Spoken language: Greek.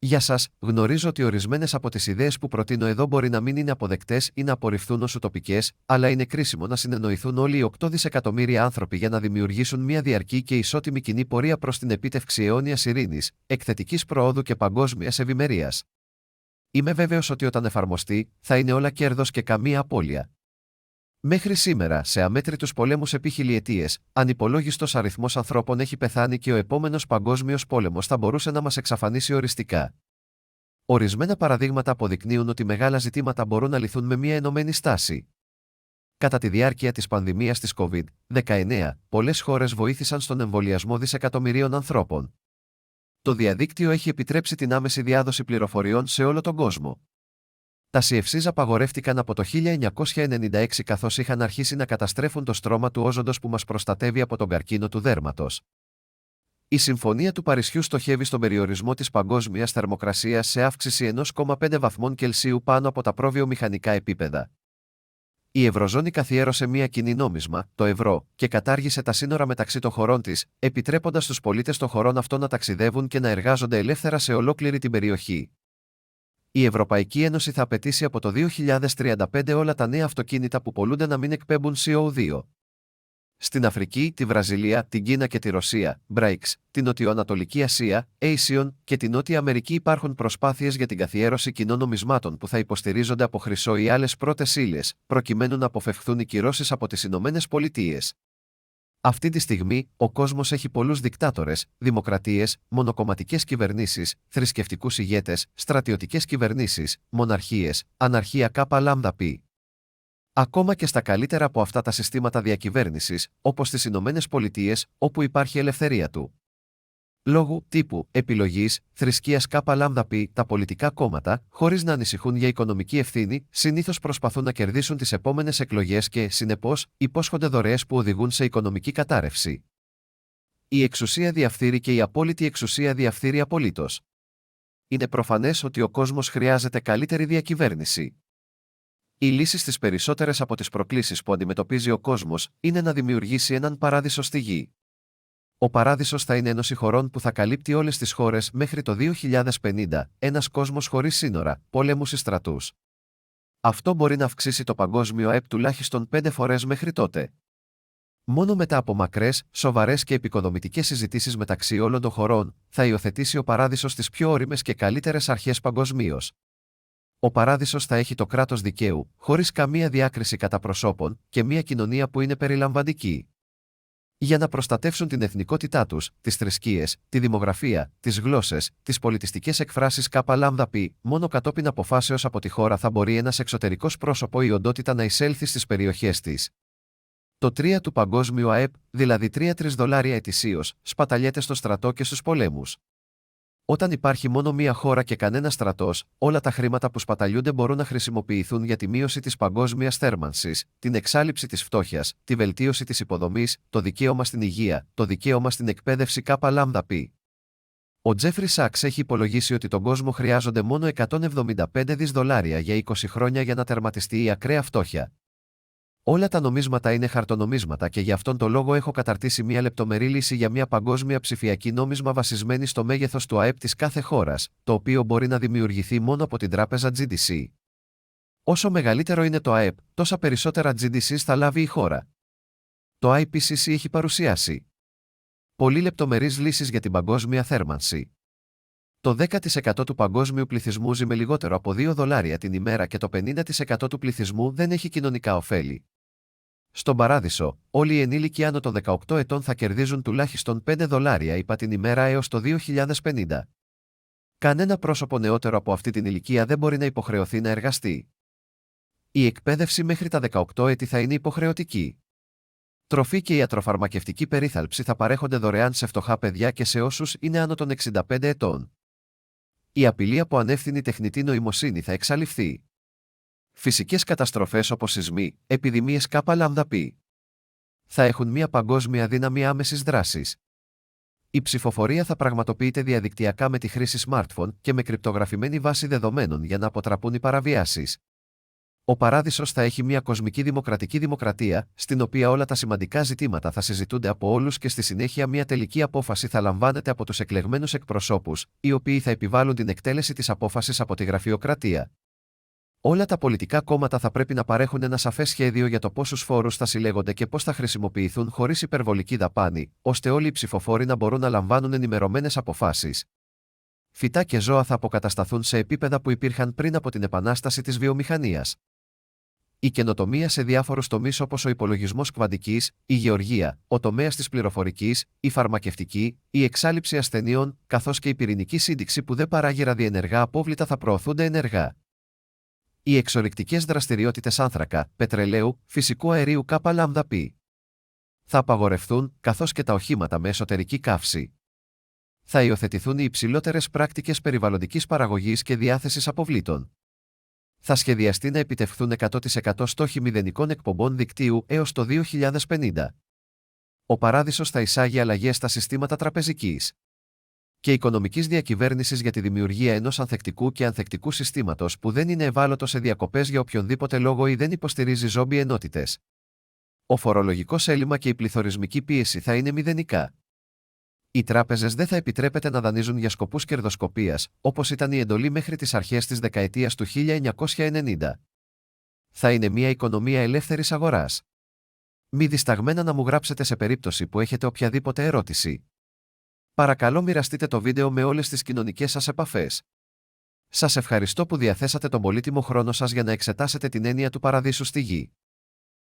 Για σας, γνωρίζω ότι ορισμένες από τις ιδέες που προτείνω εδώ μπορεί να μην είναι αποδεκτές ή να απορριφθούν ως ουτοπικές, αλλά είναι κρίσιμο να συνεννοηθούν όλοι οι 8 δισεκατομμύρια άνθρωποι για να δημιουργήσουν μια διαρκή και ισότιμη κοινή πορεία προς την επίτευξη αιώνιας ειρήνης, εκθετικής προόδου και παγκόσμιας ευημερίας. Είμαι βέβαιος ότι όταν εφαρμοστεί, θα είναι όλα κέρδος και καμία απώλεια. Μέχρι σήμερα, σε αμέτρητους πολέμους επί χιλιετίες, ανυπολόγιστος αριθμός ανθρώπων έχει πεθάνει και ο επόμενος παγκόσμιος πόλεμος θα μπορούσε να μας εξαφανίσει οριστικά. Ορισμένα παραδείγματα αποδεικνύουν ότι μεγάλα ζητήματα μπορούν να λυθούν με μια ενωμένη στάση. Κατά τη διάρκεια της πανδημίας της COVID-19, πολλές χώρες βοήθησαν στον εμβολιασμό δισεκατομμυρίων ανθρώπων. Το διαδίκτυο έχει επιτρέψει την άμεση διάδοση πληροφοριών σε όλο τον κόσμο. Τα CFCs απαγορεύτηκαν από το 1996 καθώς είχαν αρχίσει να καταστρέφουν το στρώμα του όζοντος που μας προστατεύει από τον καρκίνο του δέρματος. Η Συμφωνία του Παρισιού στοχεύει στον περιορισμό της παγκόσμιας θερμοκρασίας σε αύξηση 1,5 βαθμών Κελσίου πάνω από τα προβιομηχανικά επίπεδα. Η Ευρωζώνη καθιέρωσε μια κοινή νόμισμα, το ευρώ, και κατάργησε τα σύνορα μεταξύ των χωρών της, επιτρέποντας στους πολίτες των χωρών αυτών να ταξιδεύουν και να εργάζονται ελεύθερα σε ολόκληρη την περιοχή. Η Ευρωπαϊκή Ένωση θα απαιτήσει από το 2035 όλα τα νέα αυτοκίνητα που πωλούνται να μην εκπέμπουν CO2. Στην Αφρική, τη Βραζιλία, την Κίνα και τη Ρωσία, BRICS, την Νοτιοανατολική Ασία, ASEAN και τη Νότια Αμερική υπάρχουν προσπάθειες για την καθιέρωση κοινών νομισμάτων που θα υποστηρίζονται από χρυσό ή άλλες πρώτες ύλες, προκειμένου να αποφευχθούν οι κυρώσεις από τις Ηνωμένες Πολιτείες. Αυτή τη στιγμή, ο κόσμος έχει πολλούς δικτάτορες, δημοκρατίες, μονοκομματικές κυβερνήσεις, θρησκευτικούς ηγέτες, στρατιωτικές κυβερνήσεις, μοναρχίες, αναρχία ΚΛΠ. Ακόμα και στα καλύτερα από αυτά τα συστήματα διακυβέρνησης, όπως στις Ηνωμένες Πολιτείες, όπου υπάρχει ελευθερία του λόγου, τύπου, επιλογής, θρησκείας ΚΛΠ, τα πολιτικά κόμματα, χωρίς να ανησυχούν για οικονομική ευθύνη, συνήθως προσπαθούν να κερδίσουν τις επόμενες εκλογές και, συνεπώς, υπόσχονται δωρεές που οδηγούν σε οικονομική κατάρρευση. Η εξουσία διαφθείρει και η απόλυτη εξουσία διαφθείρει απολύτως. Είναι προφανές ότι ο κόσμος χρειάζεται καλύτερη διακυβέρνηση. Η λύση στις περισσότερες από τις προκλήσεις που αντιμετωπίζει ο κόσμος είναι να δημιουργήσει έναν παράδεισο στη γη. Ο παράδεισος θα είναι ένωση χωρών που θα καλύπτει όλες τις χώρες μέχρι το 2050, ένας κόσμος χωρίς σύνορα, πολέμους ή στρατούς. Αυτό μπορεί να αυξήσει το παγκόσμιο ΑΕΠ τουλάχιστον 5 φορές μέχρι τότε. Μόνο μετά από μακρές, σοβαρές και επικοδομητικές συζητήσεις μεταξύ όλων των χωρών, θα υιοθετήσει ο παράδεισος τις πιο ώριμες και καλύτερες αρχές παγκοσμίως. Ο παράδεισος θα έχει το κράτος δικαίου, χωρίς καμία διάκριση κατά προσώπων, και μια κοινωνία που είναι περιλαμβαντική. Για να προστατεύσουν την εθνικότητά τους, τις θρησκείες, τη δημογραφία, τις γλώσσες, τις πολιτιστικές εκφράσεις ΚΛΠ, μόνο κατόπιν αποφάσεως από τη χώρα θα μπορεί ένας εξωτερικός πρόσωπο ή οντότητα να εισέλθει στις περιοχές της. Το 3 του παγκόσμιου ΑΕΠ, δηλαδή $3 ετησίως, σπαταλιέται στο στρατό και στους πολέμους. Όταν υπάρχει μόνο μία χώρα και κανένα στρατός, όλα τα χρήματα που σπαταλιούνται μπορούν να χρησιμοποιηθούν για τη μείωση της παγκόσμιας θέρμανσης, την εξάλειψη της φτώχειας, τη βελτίωση της υποδομής, το δικαίωμα στην υγεία, το δικαίωμα στην εκπαίδευση ΚΛΠ. Ο Τζέφρι Σάξ έχει υπολογίσει ότι τον κόσμο χρειάζονται μόνο $175 δισεκατομμύρια για 20 χρόνια για να τερματιστεί η ακραία φτώχεια. Όλα τα νομίσματα είναι χαρτονομίσματα και γι' αυτόν τον λόγο έχω καταρτήσει μια λεπτομερή λύση για μια παγκόσμια ψηφιακή νόμισμα βασισμένη στο μέγεθος του ΑΕΠ της κάθε χώρας, το οποίο μπορεί να δημιουργηθεί μόνο από την τράπεζα GDC. Όσο μεγαλύτερο είναι το ΑΕΠ, τόσα περισσότερα GDCs θα λάβει η χώρα. Το IPCC έχει παρουσιάσει πολύ λεπτομερείς λύσεις για την παγκόσμια θέρμανση. Το 10% του παγκόσμιου πληθυσμού ζει με λιγότερο από $2 την ημέρα και το 50% του πληθυσμού δεν έχει κοινωνικά ωφέλη. Στον παράδεισο, όλοι οι ενήλικοι άνω των 18 ετών θα κερδίζουν τουλάχιστον $5 ΙΠΑ την ημέρα έως το 2050. Κανένα πρόσωπο νεότερο από αυτή την ηλικία δεν μπορεί να υποχρεωθεί να εργαστεί. Η εκπαίδευση μέχρι τα 18 έτη θα είναι υποχρεωτική. Τροφή και ιατροφαρμακευτική περίθαλψη θα παρέχονται δωρεάν σε φτωχά παιδιά και σε όσους είναι άνω των 65 ετών. Η απειλή από ανεύθυνη τεχνητή νοημοσύνη θα εξαλειφθεί. Φυσικές καταστροφές όπως σεισμοί, επιδημίες ΚΛΠ θα έχουν μια παγκόσμια δύναμη άμεσης δράσης. Η ψηφοφορία θα πραγματοποιείται διαδικτυακά με τη χρήση smartphone και με κρυπτογραφημένη βάση δεδομένων για να αποτραπούν οι παραβιάσεις. Ο Παράδεισος θα έχει μια κοσμική δημοκρατική δημοκρατία, στην οποία όλα τα σημαντικά ζητήματα θα συζητούνται από όλους και στη συνέχεια μια τελική απόφαση θα λαμβάνεται από τους εκλεγμένους εκπροσώπους, οι οποίοι θα επιβάλλουν την εκτέλεση της απόφασης από τη γραφειοκρατία. Όλα τα πολιτικά κόμματα θα πρέπει να παρέχουν ένα σαφές σχέδιο για το πόσους φόρους θα συλλέγονται και πώς θα χρησιμοποιηθούν χωρίς υπερβολική δαπάνη, ώστε όλοι οι ψηφοφόροι να μπορούν να λαμβάνουν ενημερωμένες αποφάσεις. Φυτά και ζώα θα αποκατασταθούν σε επίπεδα που υπήρχαν πριν από την επανάσταση της βιομηχανίας. Η καινοτομία σε διάφορους τομείς όπως ο υπολογισμός κβαντικής, η γεωργία, ο τομέας της πληροφορικής, η φαρμακευτική, η εξάλειψη ασθενειών, καθώς και η πυρηνική σύνδεξη που δεν παράγει ραδιενεργά απόβλητα θα προωθούνται ενεργά. Οι εξορυκτικές δραστηριότητες άνθρακα, πετρελαίου, φυσικού αερίου ΚΛΠ θα απαγορευτούν, καθώς και τα οχήματα με εσωτερική καύση. Θα υιοθετηθούν οι υψηλότερες πράκτικες περιβαλλοντικής παραγωγής και διάθεσης αποβλήτων. Θα σχεδιαστεί να επιτευχθούν 100% στόχοι μηδενικών εκπομπών δικτύου έως το 2050. Ο Παράδεισος θα εισάγει αλλαγές στα συστήματα τραπεζικής και οικονομικής διακυβέρνησης για τη δημιουργία ενός ανθεκτικού και ανθεκτικού συστήματος που δεν είναι ευάλωτο σε διακοπές για οποιονδήποτε λόγο ή δεν υποστηρίζει ζόμπι ενότητες. Ο φορολογικός έλλειμμα και η πληθωρισμική πίεση θα είναι μηδενικά. Οι τράπεζες δεν θα επιτρέπεται να δανείζουν για σκοπούς κερδοσκοπίας, όπως ήταν η εντολή μέχρι τις αρχές της δεκαετίας του 1990. Θα είναι μια οικονομία ελεύθερης αγοράς. Μη δισταγμένα να μου γράψετε σε περίπτωση που έχετε οποιαδήποτε ερώτηση. Παρακαλώ μοιραστείτε το βίντεο με όλες τις κοινωνικές σας επαφές. Σας ευχαριστώ που διαθέσατε τον πολύτιμο χρόνο σας για να εξετάσετε την έννοια του παραδείσου στη γη.